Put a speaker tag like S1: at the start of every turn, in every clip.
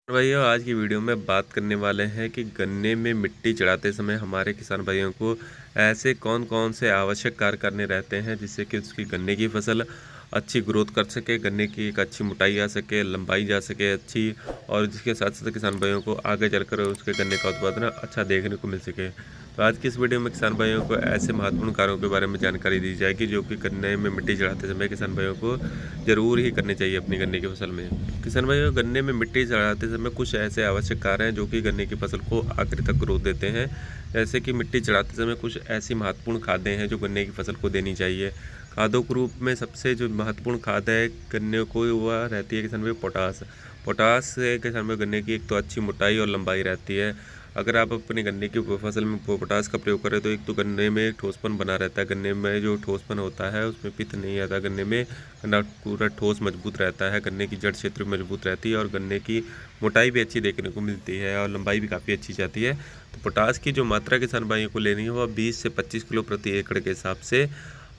S1: भाइयों, आज की वीडियो में बात करने वाले हैं कि गन्ने में मिट्टी चढ़ाते समय हमारे किसान भाइयों को ऐसे कौन कौन से आवश्यक कार्य करने रहते हैं जिससे कि उसकी गन्ने की फसल अच्छी ग्रोथ कर सके, गन्ने की एक अच्छी मोटाई आ सके, लंबाई जा सके अच्छी, और जिसके साथ साथ किसान भाइयों को आगे चलकर उसके गन्ने का उत्पादन अच्छा देखने को मिल सके। तो आज की इस वीडियो में किसान भाइयों को ऐसे महत्वपूर्ण कार्यों के बारे में जानकारी दी जाएगी जो कि गन्ने में मिट्टी चढ़ाते समय किसान भाइयों को ज़रूर ही करने चाहिए अपनी गन्ने की फसल में। किसान भाइयों, गन्ने में मिट्टी चढ़ाते समय कुछ ऐसे आवश्यक कार्य हैं जो कि गन्ने की फसल को आखिर तक ग्रोथ देते हैं। जैसे कि मिट्टी चढ़ाते समय कुछ ऐसी महत्वपूर्ण खादें हैं जो गन्ने की फसल को देनी चाहिए। खादों के रूप में सबसे जो महत्वपूर्ण खाद है गन्ने को, वह रहती है किसान भाई पोटास। पोटास से किसान भाई गन्ने की एक तो अच्छी मोटाई और लंबाई रहती है। अगर आप अपने गन्ने की फसल में पोटास का प्रयोग करें तो एक तो गन्ने में ठोसपन बना रहता है, गन्ने में जो ठोसपन होता है उसमें पित्त नहीं आता, गन्ने में गन्ना पूरा ठोस मजबूत रहता है, गन्ने की जड़ क्षेत्र मजबूत रहती है और गन्ने की मोटाई भी अच्छी देखने को मिलती है और लंबाई भी काफ़ी अच्छी जाती है। तो पोटास की जो मात्रा किसान भाइयों को लेनी है वह 20 से 25 किलो प्रति एकड़ के हिसाब से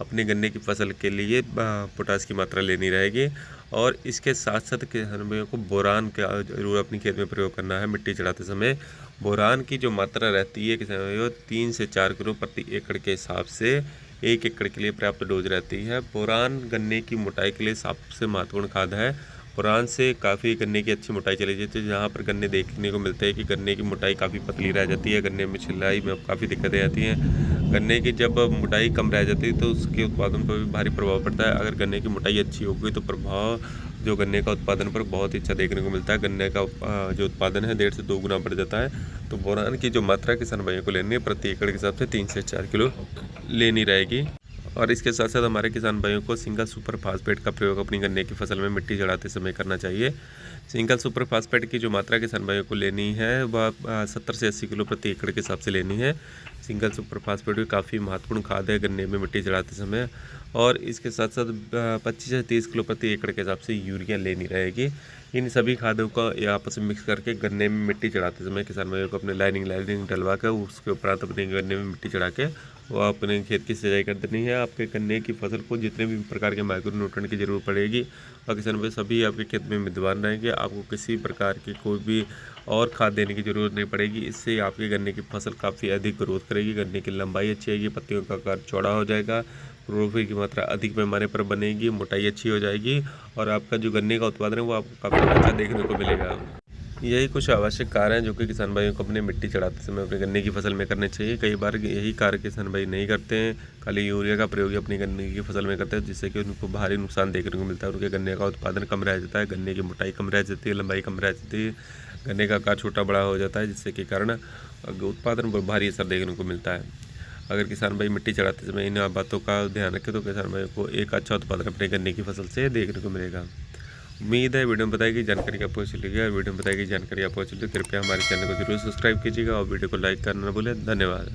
S1: अपने गन्ने की फसल के लिए पोटास की मात्रा लेनी रहेगी। और इसके साथ साथ किसान भाइयों को बोरान का जरूर अपनी खेत में प्रयोग करना है मिट्टी चढ़ाते समय। बोरान की जो मात्रा रहती है किसान भाइयों 3 से 4 किलो प्रति एकड़ के हिसाब से 1 एकड़ के लिए पर्याप्त डोज रहती है। बोरान गन्ने की मोटाई के लिए सबसे महत्वपूर्ण खाद है। बोरान से काफ़ी गन्ने की अच्छी मोटाई चली जाती है। जहाँ पर गन्ने देखने को मिलते हैं कि गन्ने की मोटाई काफ़ी पतली रह जाती है, गन्ने में छिलाई में काफ़ी दिक्कतें आती हैं। गन्ने की जब मोटाई कम रह जाती है तो उसके उत्पादन पर भी भारी प्रभाव पड़ता है। अगर गन्ने की मोटाई अच्छी होगी तो प्रभाव जो गन्ने का उत्पादन पर बहुत ही अच्छा देखने को मिलता है। गन्ने का जो उत्पादन है 1.5 से 2 गुना बढ़ जाता है। तो बोरान की जो मात्रा किसान भाइयों को लेनी है प्रति एकड़ के हिसाब से 3 से 4 किलो लेनी रहेगी। और इसके साथ साथ हमारे किसान भाइयों को सिंगल सुपर फास्फेट का प्रयोग अपनी गन्ने की फसल में मिट्टी चढ़ाते समय करना चाहिए। सिंगल सुपर फास्फेट की जो मात्रा किसान भाइयों को लेनी है वह 70 से 80 किलो प्रति एकड़ के हिसाब से लेनी है। सिंगल सुपर फास्फेट भी काफ़ी महत्वपूर्ण खाद है गन्ने में मिट्टी चढ़ाते समय। और इसके साथ साथ 25 से 30 किलो प्रति एकड़ के हिसाब से यूरिया लेनी रहेगी। इन सभी खादों का आपस में मिक्स करके गन्ने में मिट्टी चढ़ाते समय किसान भाइयों को अपने लाइनिंग डलवा कर उसके उपरांत अपने गन्ने में मिट्टी चढ़ा के वो अपने खेत की सिंचाई कर देनी है। आपके गन्ने की फसल को जितने भी प्रकार के माइक्रो न्यूट्रिएंट की जरूरत पड़ेगी और किसान भाई सभी आपके खेत में विद्यमान रहेंगे। आपको किसी प्रकार की कोई भी और खाद देने की ज़रूरत नहीं पड़ेगी। इससे आपके गन्ने की फसल काफ़ी अधिक ग्रोथ करेगी, गन्ने की लंबाई अच्छी आएगी, पत्तियों का आकार चौड़ा हो जाएगा, क्लोरोफिल की मात्रा अधिक पैमाने पर बनेगी, मोटाई अच्छी हो जाएगी और आपका जो गन्ने का उत्पादन है वो आपको काफ़ी अच्छा देखने को मिलेगा। यही कुछ आवश्यक कार्य हैं जो कि किसान भाइयों को अपने मिट्टी चढ़ाते समय अपने गन्ने की फसल में करने चाहिए। कई बार यही कार्य किसान भाई नहीं करते हैं, खाली यूरिया का प्रयोग ही अपनी गन्ने की फसल में करते हैं जिससे कि उनको भारी नुकसान देखने को मिलता है। उनके गन्ने का उत्पादन कम रह जाता है, गन्ने की मोटाई कम रह जाती है, लंबाई कम रह जाती है, गन्ने का आकार छोटा बड़ा हो जाता है जिससे कि कारण उत्पादन पर भारी असर देखने को मिलता है। अगर किसान भाई मिट्टी चढ़ाते समय इन बातों का ध्यान रखें तो किसान भाई को एक अच्छा उत्पादन अपने गन्ने की फसल से देखने को मिलेगा। उम्मीद है वीडियो में बताई गई जानकारी आपको अच्छी लगी और वीडियो में बताई गई जानकारी आपको अच्छी लगी कृपया हमारे चैनल को जरूर सब्सक्राइब कीजिएगा और वीडियो को लाइक करना ना भूलें। धन्यवाद।